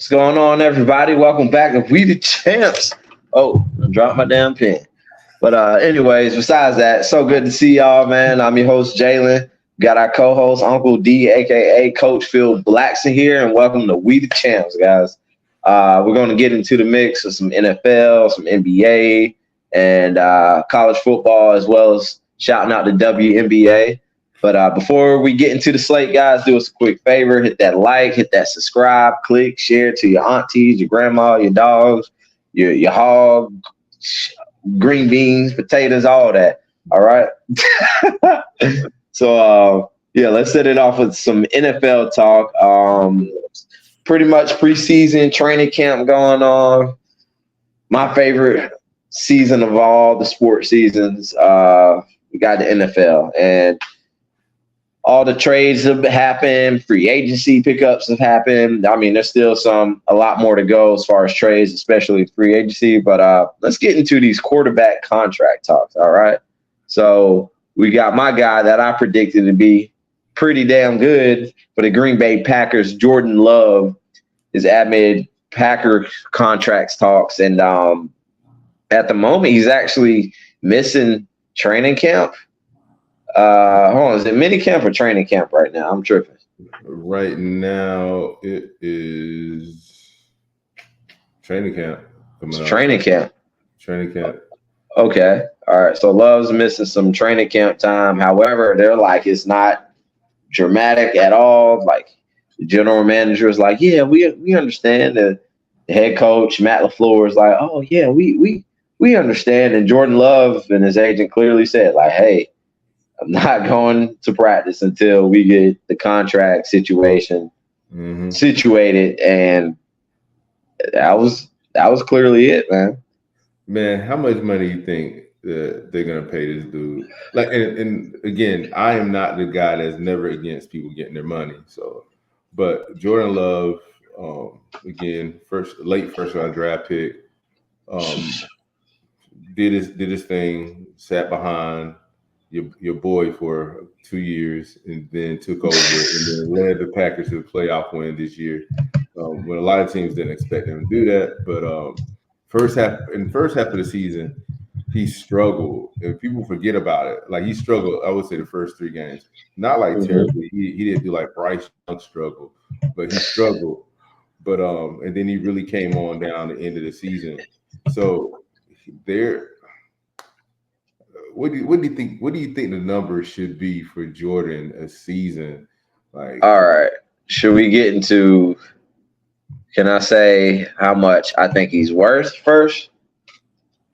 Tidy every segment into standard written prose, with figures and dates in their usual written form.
What's going on, everybody? Welcome back to We the Champs. Oh, I dropped my damn pen. But anyways, besides that, so good to see y'all, man. I'm your host, Jalen. Got our co-host, Uncle D, aka Coach Phil Blackson here, and welcome to We the Champs, guys. We're going to get into the mix of some NFL, some NBA, and college football, as well as shouting out the WNBA. But before we get into the slate, guys, do us a quick favor. Hit that like, hit that subscribe, click, share to your aunties, your grandma, your dogs, your hog, green beans, potatoes, all that. All right. So, yeah, let's set it off with some NFL talk. Pretty much preseason training camp going on. My favorite season of all the sports seasons. We got the NFL, and all the trades have happened. Free agency pickups have happened. I mean, there's still a lot more to go as far as trades, especially free agency. But let's get into these quarterback contract talks. All right. So we got my guy that I predicted to be pretty damn good for the Green Bay Packers, Jordan Love, is amid Packer contracts talks. And at the moment, he's actually missing training camp. Hold on, is it mini camp or training camp right now? I'm tripping. Right now, it is training camp. It's training camp. Training camp. Okay. All right. So Love's missing some training camp time. However, they're like, it's not dramatic at all. Like, the general manager is like, yeah, we understand. The head coach, Matt LaFleur, is like, oh, yeah, we understand. And Jordan Love and his agent clearly said, like, hey, I'm not going to practice until we get the contract situation situated. And that was clearly it, man. Man, how much money do you think that they're gonna pay this dude? Like, and again, I am not the guy that's never against people getting their money. So, but Jordan Love, again, late first round draft pick, did his thing, sat behind your boy for 2 years, and then took over and then led the Packers to the playoff win this year. When a lot of teams didn't expect him to do that, but first half of the season, he struggled, and people forget about it. Like, he struggled, I would say, the first 3 games. Not like terribly. He didn't do like Bryce Young struggle, but he struggled. But and then he really came on down the end of the season. So there. What do you think? What do you think the numbers should be for Jordan a season? Like, all right, should we get into? Can I say how much I think he's worth first?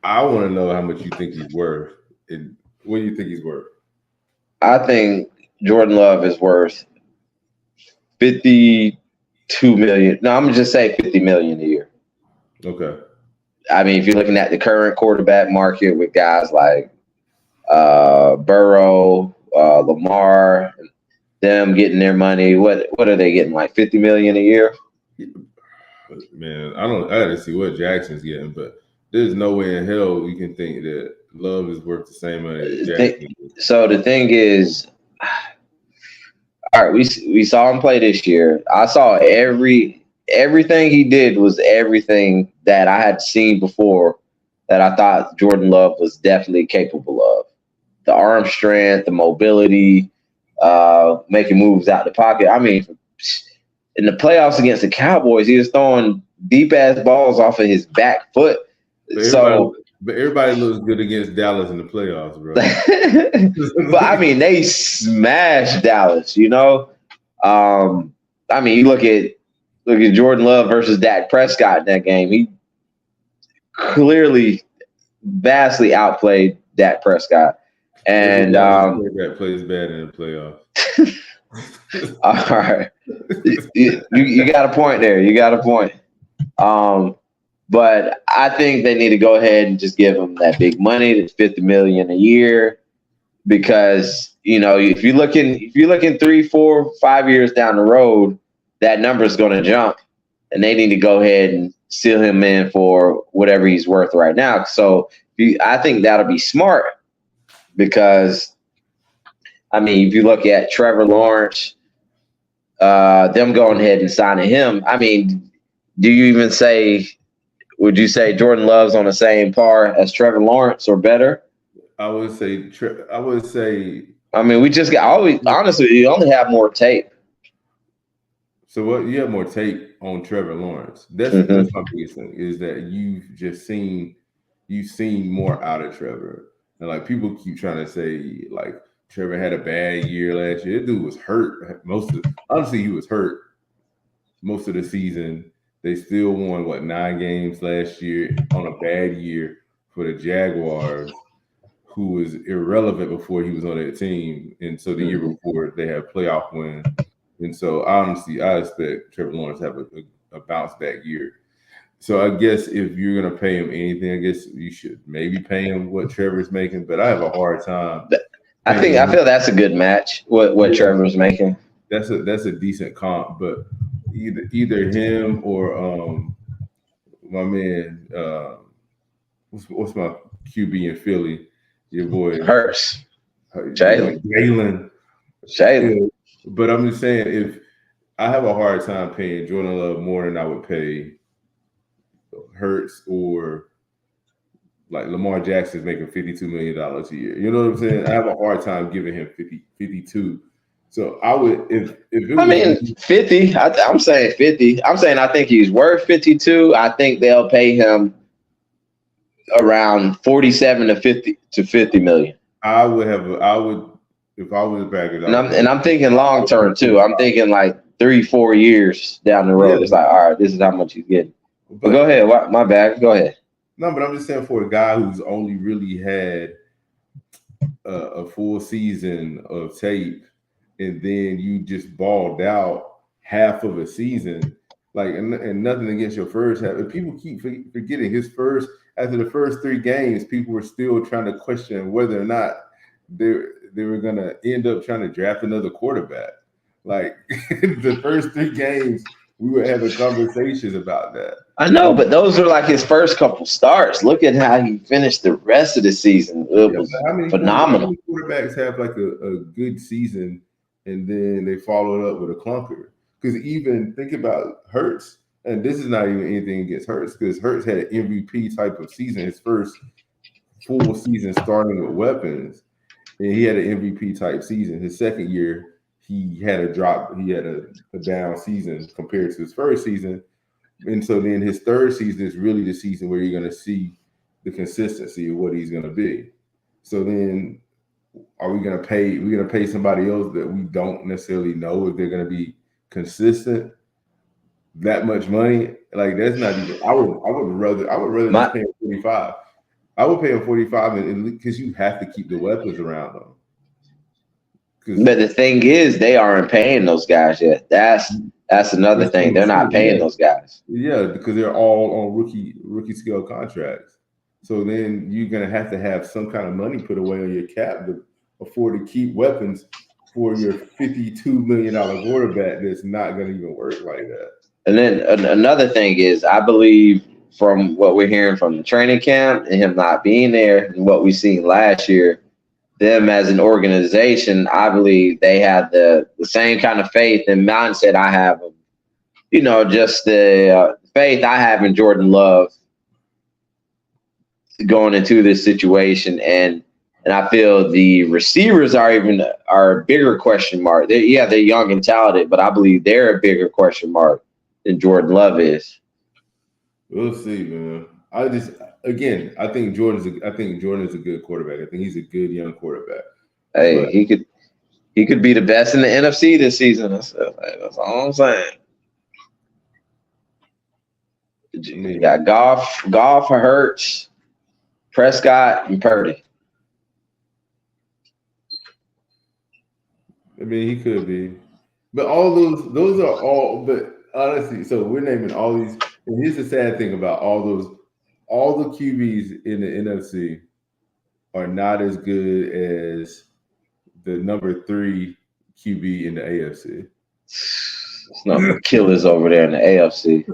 I want to know how much you think he's worth. And what do you think he's worth? I think Jordan Love is worth $52 million. No, I'm gonna just say $50 million a year. Okay. I mean, if you're looking at the current quarterback market with guys like Burrow, Lamar, them getting their money. What are they getting? Like $50 million a year? Man, I gotta see what Jackson's getting, but there's no way in hell we can think that Love is worth the same money as Jackson. So the thing is, all right, we saw him play this year. I saw everything he did was everything that I had seen before that I thought Jordan Love was definitely capable of. The arm strength, the mobility, making moves out the pocket. I mean, in the playoffs against the Cowboys, he was throwing deep-ass balls off of his back foot. But everybody looks good against Dallas in the playoffs, bro. But, I mean, they smashed Dallas, you know? I mean, you look at Jordan Love versus Dak Prescott in that game. He clearly vastly outplayed Dak Prescott. And that plays bad in the playoffs. All right, you got a point there. You got a point. But I think they need to go ahead and just give him that big money, that's $50 million a year, because if you're looking 3, 4, 5 years down the road, that number is going to jump, and they need to go ahead and seal him in for whatever he's worth right now. So I think that'll be smart. Because, I mean, if you look at Trevor Lawrence, them going ahead and signing him, I mean, do you even say? Would you say Jordan Love's on the same par as Trevor Lawrence or better? I would say. I would say. I mean, we just got always honestly, you only have more tape. So what? You have more tape on Trevor Lawrence. Mm-hmm. That's my biggest thing is that you've seen more out of Trevor, and like people keep trying to say like Trevor had a bad year last year. That dude was hurt honestly, he was hurt most of the season. They still won 9 games last year on a bad year for the Jaguars, who was irrelevant before he was on that team, and so the year before they had playoff win. And so honestly, I expect Trevor Lawrence to have a bounce back year. So I guess if you're gonna pay him anything, I guess you should maybe pay him what Trevor's making. But I have a hard time. I feel that's a good match. What Trevor's making. That's a decent comp, but either him or my man what's my QB in Philly? Your boy Hurts. Jalen. Yeah, but I'm just saying, if I have a hard time paying Jordan Love more than I would pay Hurts or like Lamar Jackson's making $52 million a year. You know what I'm saying? I have a hard time giving him 52. So I would if it was 50. I'm saying 50. I'm saying I think he's worth 52. I think they'll pay him around 47 to 50 million. I would if I was back it up. And I'm thinking long term too. I'm thinking like 3-4 years down the road. Yeah. It's like, all right, this is how much he's getting. But go ahead. My bad. Go ahead. No, but I'm just saying for a guy who's only really had a full season of tape, and then you just balled out half of a season, like, and nothing against your first half. And people keep forgetting after the first 3 games, people were still trying to question whether or not they were going to end up trying to draft another quarterback. Like the first 3 games, we were having conversations about that. I know, but those were like his first couple starts. Look at how he finished the rest of the season. It was phenomenal. How many quarterbacks have like a good season and then they followed up with a clunker? Because even think about Hurts, and this is not even anything against Hurts, because Hurts had an MVP type of season, his first full season starting with weapons, and he had an MVP type season. His second year, he had a drop, he had a down season compared to his first season. And so then his third season is really the season where you're going to see the consistency of what he's going to be. So then are we going to pay somebody else that we don't necessarily know if they're going to be consistent that much money? Like that's not even, I would rather just pay him 45. I would pay him 45 because you have to keep the weapons around them. But the thing is, they aren't paying those guys yet. That's another thing. They're not paying those guys. Yeah, because they're all on rookie scale contracts. So then you're gonna have some kind of money put away on your cap to afford to keep weapons for your $52 million quarterback that's not gonna even work like that. And then another thing is, I believe from what we're hearing from the training camp and him not being there and what we've seen last year, them as an organization, I believe they have the same kind of faith and mindset I have, just the faith I have in Jordan Love going into this situation. And I feel the receivers are a bigger question mark. They're young and talented, but I believe they're a bigger question mark than Jordan Love is. We'll see, man. I think Jordan is a good quarterback. I think he's a good young quarterback. Hey, but he could be the best in the NFC this season. That's all I'm saying. You got Goff, Hurts, Prescott, and Purdy. I mean, he could be, but all those are all. But honestly, so we're naming all these. And here's the sad thing about all the QBs in the NFC are not as good as the number 3 QB in the AFC. It's no killers over there in the AFC.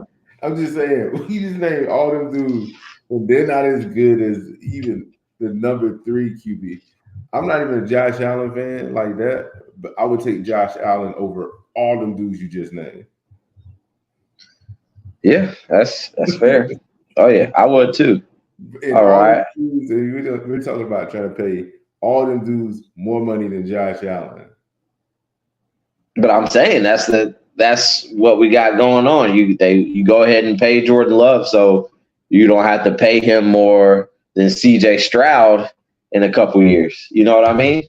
I'm just saying, we just named all them dudes, and they're not as good as even the number 3 QB. I'm not even a Josh Allen fan like that, but I would take Josh Allen over all them dudes you just named. Yeah, that's fair. Oh yeah, I would too. And All all right. them dudes, we're talking about trying to pay all them dudes more money than Josh Allen. But I'm saying that's what we got going on. You go ahead and pay Jordan Love, so you don't have to pay him more than C.J. Stroud in a couple years. You know what I mean?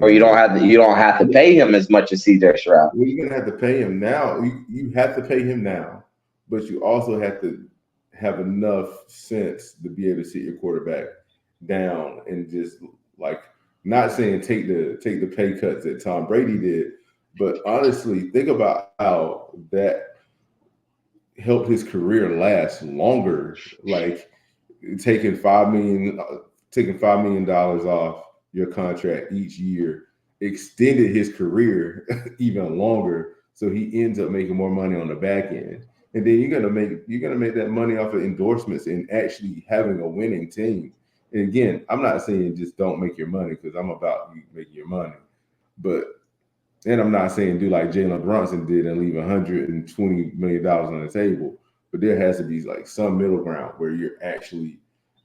Or Yeah. you don't have to pay him as much as C.J. Stroud. Well, you're gonna have to pay him now. You have to pay him now, but you also have to have enough sense to be able to sit your quarterback down and just like not saying take the pay cuts that Tom Brady did, but honestly think about how that helped his career last longer. Like taking $5 million off your contract each year extended his career even longer. So he ends up making more money on the back end. And then you're gonna make that money off of endorsements and actually having a winning team. And again, I'm not saying just don't make your money because I'm about you making your money, but and I'm not saying do like Jalen Brunson did and leave $120 million on the table. But there has to be like some middle ground where you're actually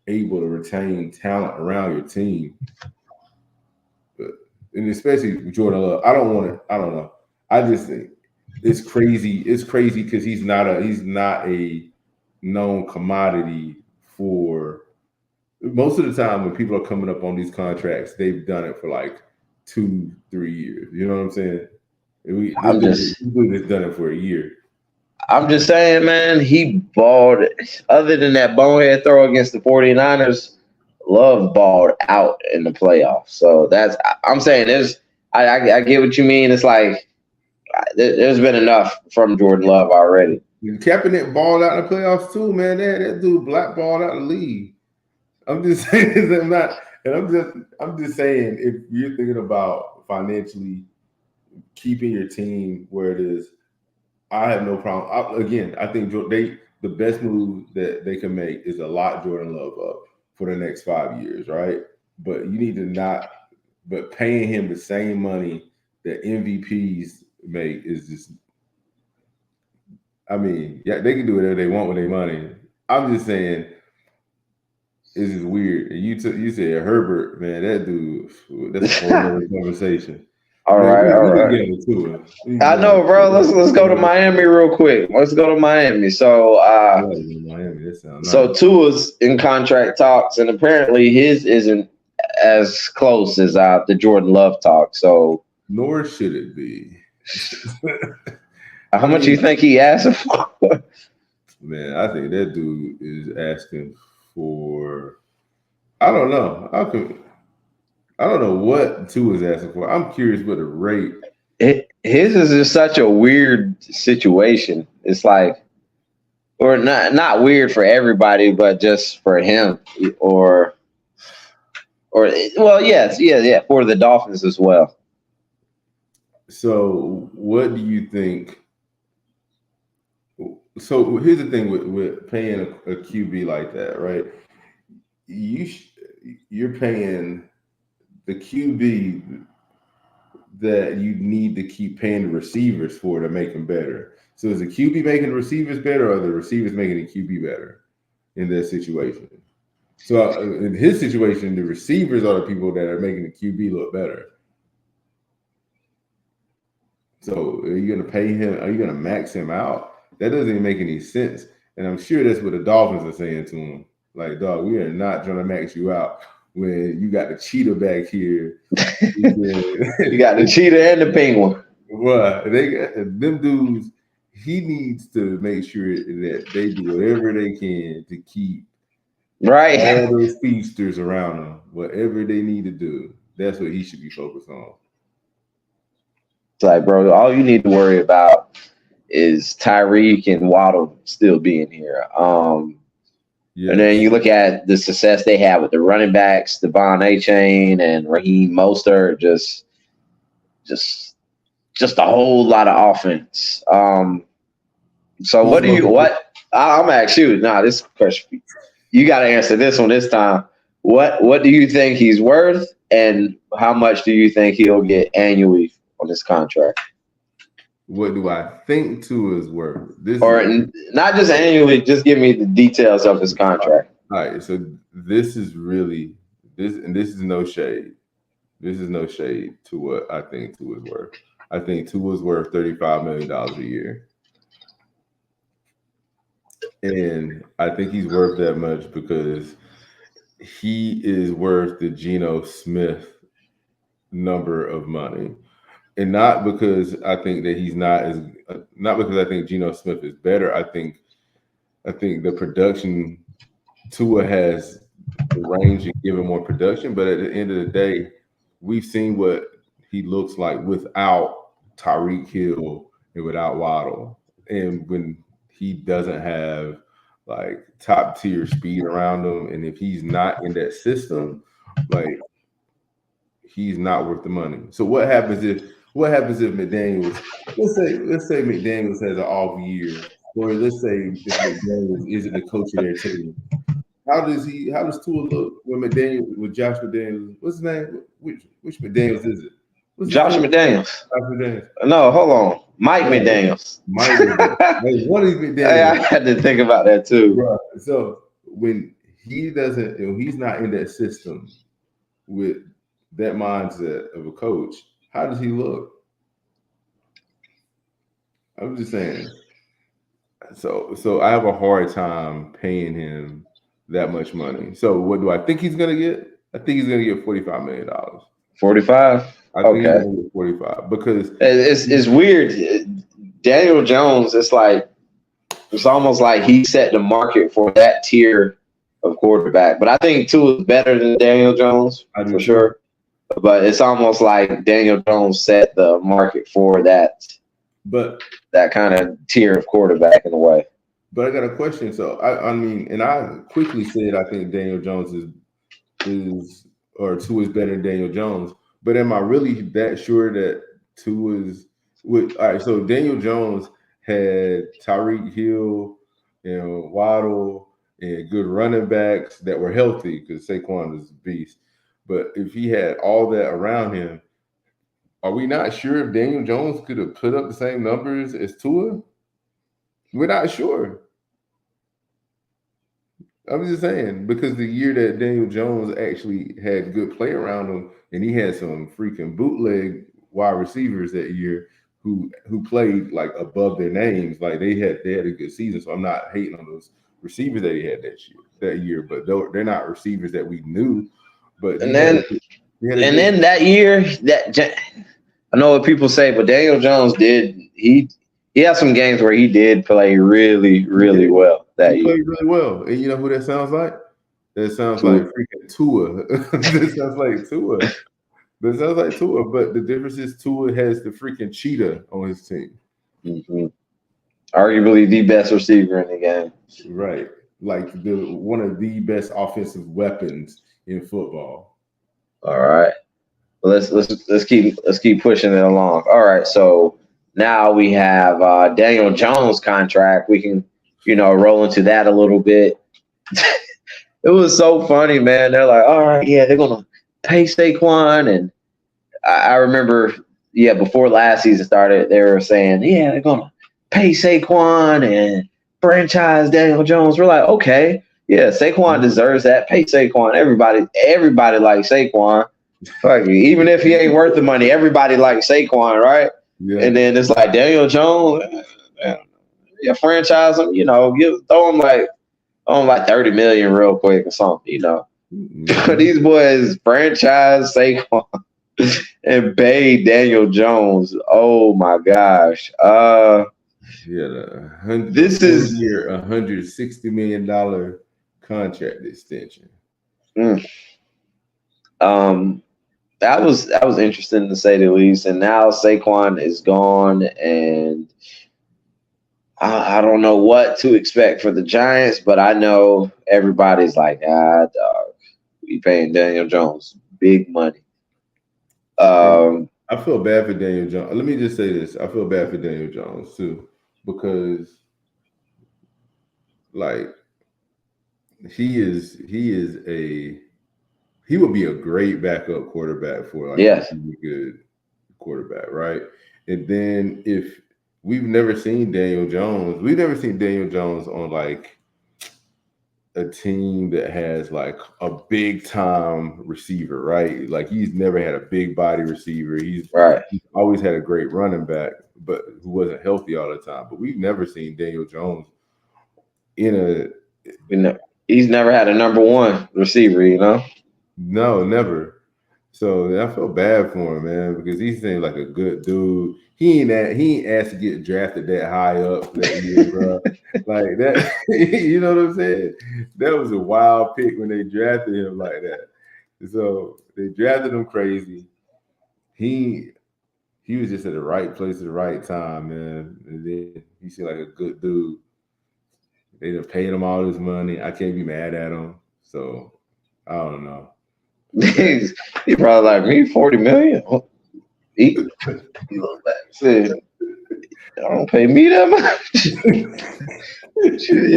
able to retain talent around your team. But and especially with Jordan Love, I don't want to. I don't know. I just think it's crazy. It's crazy because he's not a known commodity for most of the time when people are coming up on these contracts, they've done it for like 2-3 years. You know what I'm saying? I'm This just dude has done it for a year. I'm just saying, man, he balled. Other than that bonehead throw against the 49ers, Love balled out in the playoffs. So I'm saying I get what you mean. It's like there's been enough from Jordan Love already. And Kaepernick balled out in the playoffs too, man. That dude blackballed out of the league. I'm just saying I'm not, and I'm just saying if you're thinking about financially keeping your team where it is, I have no problem. I think the best move that they can make is to lock Jordan Love up for the next 5 years, right? But you need to not, but paying him the same money that MVPs make is just. I mean, yeah, they can do whatever they want with their money. I'm just saying, it's just weird. And you said Herbert, man, that dude, that's a whole other conversation. All Man, right, all we can right. get into it. We can I get know, into bro. it. Let's go to Miami real quick. Let's go to Miami. Yeah, Miami, that sounds So nice. Tua's in contract talks, and apparently his isn't as close as the Jordan Love talk. So Nor should it be. how I much do you mean, think he asked for? man, I think that dude is asking for. I don't know. I don't know what Tua is asking for. I'm curious what the rate. His is just such a weird situation. It's like, or not weird for everybody, but just for him, or well, yes, yeah, for the Dolphins as well. So, what do you think? So, here's the thing with paying a QB like that, right? You sh- you're paying the QB that you need to keep paying the receivers for to make them better. So, is the QB making the receivers better, or are the receivers making the QB better in that situation? So, in his situation, the receivers are the people that are making the QB look better. So are you going to pay him? Are you going to max him out? That doesn't even make any sense. And I'm sure that's what the Dolphins are saying to him. Like, dog, we are not trying to max you out when you got the cheetah back here. You got the cheetah and the penguin. Well, they got them dudes. He needs to make sure that they do whatever they can to keep Right. all those feasters around them. Whatever they need to do, that's what he should be focused on. It's like, bro, all you need to worry about is Tyreek and Waddle still being here. And then Yes. you look at the success they had with the running backs, Devon Achane and Raheem Mostert, just a whole lot of offense. So Who's what do the you most what I'm gonna ask you? Nah, this question you got to answer this one this time. What do you think he's worth, and how much do you think he'll get annually on this contract? what do I think Tua is worth? This Or is not just annually, just give me the details of his contract. all right. So this is really this, and this is no shade. This is no shade to what I think Tua is worth. I think Tua is worth $35 million a year. And I think he's worth that much because he is worth the Geno Smith number of money. And not because I think that he's not because I think Geno Smith is better. I think the production Tua has the range to give him more production, but at the end of the day, we've seen what he looks like without Tyreek Hill and without Waddle. And when he doesn't have like top tier speed around him, and if he's not in that system, like he's not worth the money. So what happens if McDaniels, let's say McDaniels has an off year, or let's say if McDaniels isn't the coach of their team. How does Tua look with Josh McDaniels? What's his name? Which McDaniels is it? What's his Josh name? McDaniels. Josh McDaniels. No, hold on. Mike McDaniels. Mike McDaniels. Like, what is Hey, I McDaniels? had to think about that too. Bruh. So when he's not in that system with that mindset of a coach, how does he look? I'm just saying. So I have a hard time paying him that much money. So what do I think he's gonna get? I think he's gonna get $45 million. 45. I think he's Okay. gonna get 45 because It's weird. Daniel Jones, it's almost like he set the market for that tier of quarterback. But I think Tua is better than Daniel Jones for sure. But it's almost like Daniel Jones set the market for that kind of tier of quarterback in a way. But I got a question. So I mean, and I quickly said I think Daniel Jones or Tua is better than Daniel Jones. But am I really that sure that Tua is with? All right, so Daniel Jones had Tyreek Hill, Waddle, and good running backs that were healthy because Saquon is a beast. But if he had all that around him, are we not sure if Daniel Jones could have put up the same numbers as Tua? We're not sure. I'm just saying because the year that Daniel Jones actually had good play around him, and he had some freaking bootleg wide receivers that year who played like above their names, like they had a good season. So I'm not hating on those receivers that he had that year, but they're not receivers that we knew. But then that year, I know what people say, but Daniel Jones he had some games where he did play really, really well that year. He played really well. And you know who that sounds like? That sounds like freaking Tua. That sounds like Tua. That sounds like Tua. But the difference is Tua has the freaking cheetah on his team. Mm-hmm. Arguably the best receiver in the game. Right. Like one of the best offensive weapons in football. All right. Let's keep pushing it along. All right. So now we have Daniel Jones' contract. We can, roll into that a little bit. It was so funny, man. They're like, all right, yeah, they're gonna pay Saquon, and I remember, before last season started, they were saying, yeah, they're gonna pay Saquon and franchise Daniel Jones. We're like, okay, yeah, Saquon deserves that. Pay Saquon. Everybody likes Saquon. Fuck you. Even if he ain't worth the money, everybody likes Saquon, right? Yeah. And then it's like Daniel Jones, franchise him, throw him like 30 million real quick or something, Mm-hmm. These boys franchise Saquon and pay Daniel Jones. Oh my gosh. This is $160 million contract extension. That was interesting to say the least. And now Saquon is gone, and I don't know what to expect for the Giants, but I know everybody's like, dog, we paying Daniel Jones big money. I feel bad for Daniel Jones. Let me just say this. I feel bad for Daniel Jones too, because like he would be a great backup quarterback for a good quarterback, right? And then if we've never seen Daniel Jones. We've never seen Daniel Jones on like a team that has like a big time receiver, right? Like he's never had a big body receiver. Right. He's always had a great running back, but who wasn't healthy all the time. But we've never seen Daniel Jones in a He's never had a number one receiver, you know? no, never. So I feel bad for him, man, because he seemed like a good dude. He ain't asked to get drafted that high up that year, bro. Like that, you know what I'm saying? That was a wild pick when they drafted him like that. So they drafted him crazy. He he was just at the right place at the right time, man. And then he seemed like a good dude. They done paid him all this money. I can't be mad at him. So I don't know. He probably like me, 40 million. He look back and said, don't pay me that much.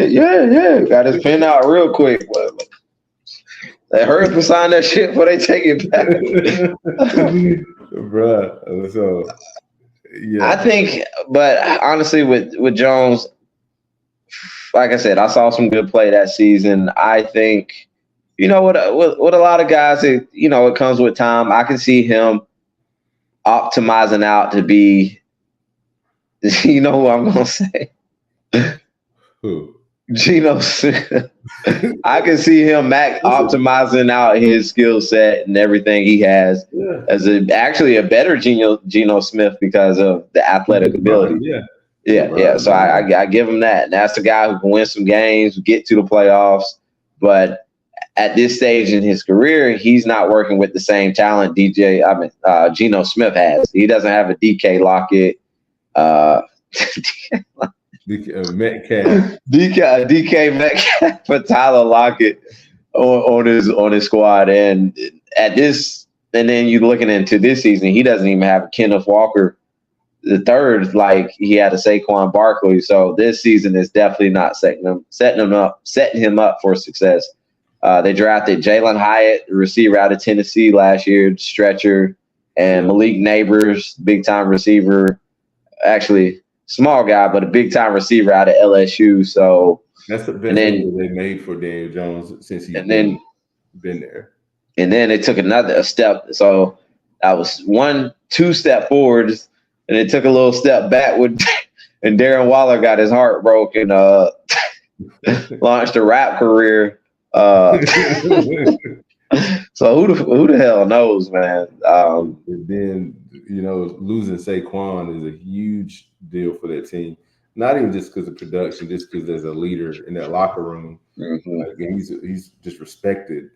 Yeah. Got his pen out real quick. But they hurry up and sign that shit before they take it back. Bruh. So yeah. I think, but honestly, with Jones, like I said, I saw some good play that season. I think, with a lot of guys, it comes with time. I can see him optimizing out to be, you know who I'm going to say? Who? Geno Smith. I can see him optimizing out his skill set and everything he has as actually a better Geno Smith because of the athletic ability. Yeah. So I give him that. And that's the guy who can win some games, get to the playoffs. But at this stage in his career, he's not working with the same talent Geno Smith has. He doesn't have a DK Lockett. Metcalf. DK Metcalf for Tyler Lockett on his squad. And then you're looking into this season, he doesn't even have Kenneth Walker the third like he had a Saquon Barkley. So this season is definitely not setting him up for success. They drafted Jalen Hyatt, receiver out of Tennessee last year, stretcher, and Malik Neighbors, big time receiver. Actually, small guy, but a big time receiver out of LSU. So that's the best thing they made for Daniel Jones since he's been there. And then they took a step. So that was 2 step forwards, and it took a little step backward. And Darren Waller got his heart broken. Launched a rap career. So who the hell knows, man? And then losing Saquon is a huge deal for that team. Not even just because of production, just because there's a leader in that locker room. Mm-hmm. Like, he's just respected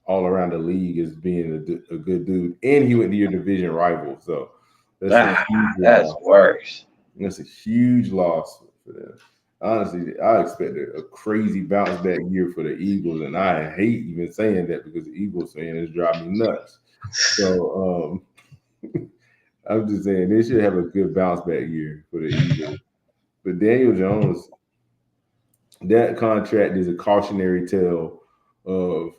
all around the league as being a good dude, and he went to your division rival. So that's worse. That's a huge loss for them. Honestly, I expected a crazy bounce back year for the Eagles, and I hate even saying that because the Eagles fan is driving me nuts. So I'm just saying they should have a good bounce back year for the Eagles. But Daniel Jones, that contract is a cautionary tale of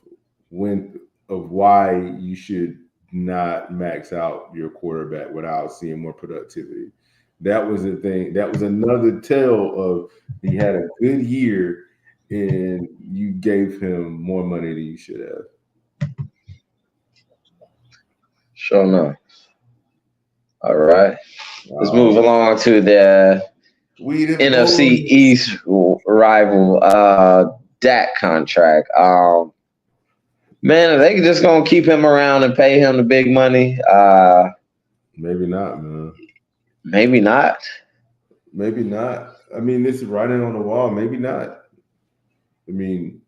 why you should not max out your quarterback without seeing more productivity. That was the thing. That was another tale of he had a good year and you gave him more money than you should have. Sure enough. All right. Let's move along to the NFC East rival, Dak contract. Man, are they just gonna keep him around and pay him the big money? Maybe not, man. Maybe not. Maybe not. I mean, this is writing on the wall. Maybe not. I mean,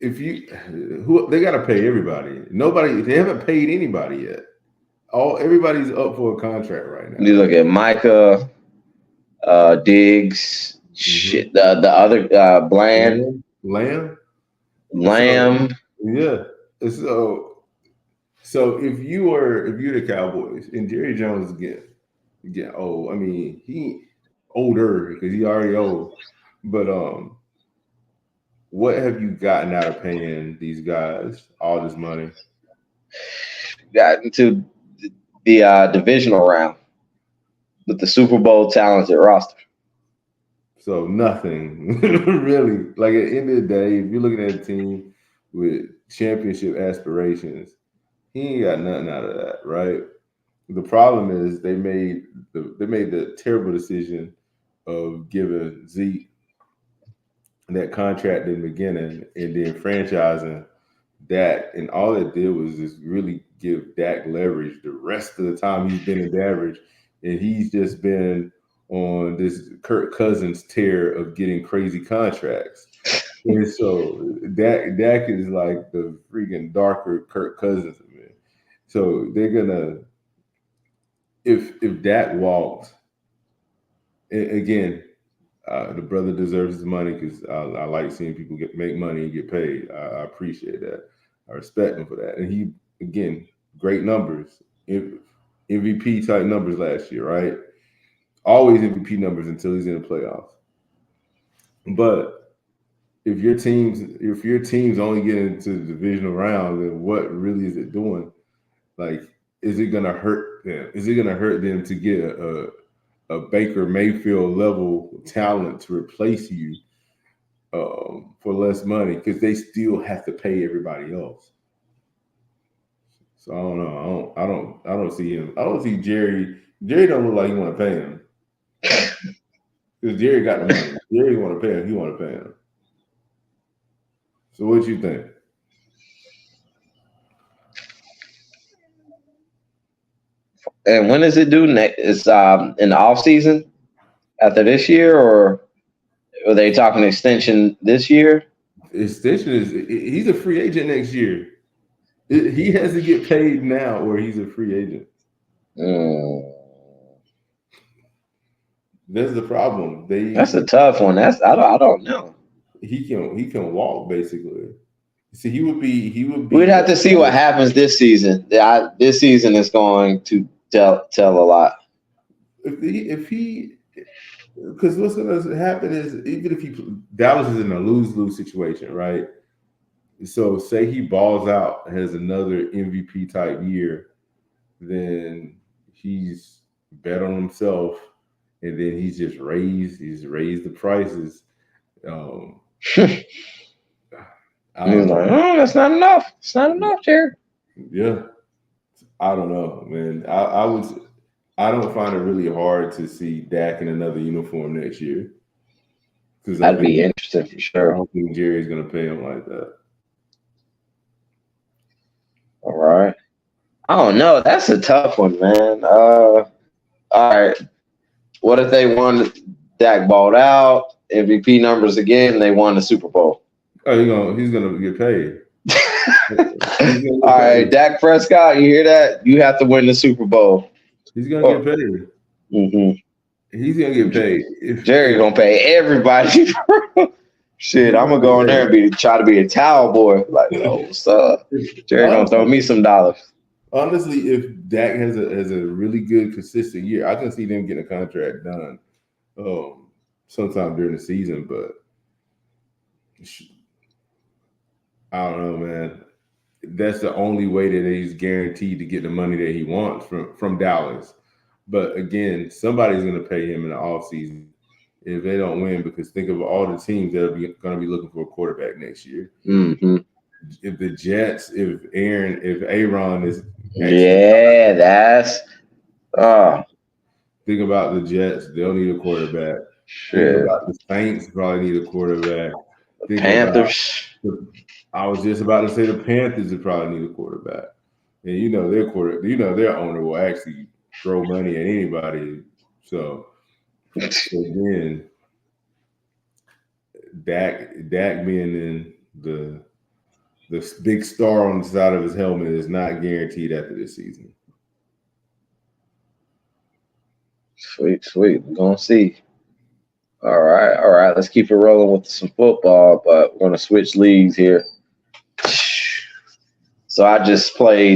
they got to pay everybody. They haven't paid anybody yet. Everybody's up for a contract right now. You look at Micah, Diggs, shit. The other Bland, Lamb. Yeah. So if you're the Cowboys and Jerry Jones get old, I mean he older because he already old, but what have you gotten out of paying these guys all this money? Got into the divisional round. with the Super Bowl talented roster. So nothing really. Like at the end of the day, if you're looking at a team with championship aspirations, he ain't got nothing out of that, right? The problem is they made the terrible decision of giving Zeke that contract in the beginning and then franchising Dak, and all it did was just really give Dak leverage the rest of the time he's been in average, and he's just been on this Kirk Cousins tear of getting crazy contracts. And so Dak is like the freaking darker Kirk Cousins, man. So they're gonna if Dak walks again, the brother deserves his money because I like seeing people make money and get paid. I appreciate that. I respect him for that. And he, again, great numbers, MVP type numbers last year, right? Always MVP numbers until he's in the playoffs. But if your team's only getting to the divisional round, then what really is it doing? Like, is it gonna hurt them? Is it gonna hurt them to get a Baker Mayfield level talent to replace you for less money because they still have to pay everybody else? So I don't know. I don't see him. I don't see Jerry. Jerry don't look like he want to pay him because Jerry got the money. Jerry want to pay him. He want to pay him. So what you think? And when is it due next? It's in the off season after this year, or are they talking extension this year? Extension is he's a free agent next year. He has to get paid now, or he's a free agent. That's the problem. That's a tough one. I don't know. He can walk basically. See, he would be. We'd have to see what happens this season. This season is going to tell a lot. If he, because what's going to happen is even if Dallas is in a lose-lose situation, right? So say he balls out, has another MVP type year, then he's bet on himself, and then he's raised the prices. He's like, that's not enough. It's not enough, Jerry. Yeah, I don't know, man. I don't find it really hard to see Dak in another uniform next year. Because that'd be interesting for sure. I don't think Jerry's going to pay him like that. All right. I don't know. That's a tough one, man. All right. What if they won? Dak balled out, MVP numbers again, and they won the Super Bowl? Oh, he's gonna get paid. All right, Dak Prescott, you hear that? You have to win the Super Bowl. He's gonna get paid. Mm-hmm. He's gonna get paid. Jerry's gonna pay everybody. Shit, I'm gonna go in there and try to be a towel boy. Like, oh, what's up? Jerry gonna throw me some dollars. Honestly, if Dak has a really good, consistent year, I can see them getting a contract done sometime during the season. But I don't know, man. That's the only way that he's guaranteed to get the money that he wants from Dallas. But again, somebody's going to pay him in the offseason if they don't win, because think of all the teams that are going to be looking for a quarterback next year. Mm-hmm. If the Jets, if Aaron is – that's think about the Jets. They'll need a quarterback. Shit. Think about the Saints probably need a quarterback. The Panthers. I was just about to say the Panthers would probably need a quarterback. And their owner will actually throw money at anybody. So again, Dak being in the big star on the side of his helmet is not guaranteed after this season. Sweet. We're gonna see. All right. Let's keep it rolling with some football, but we're gonna switch leagues here. So I just played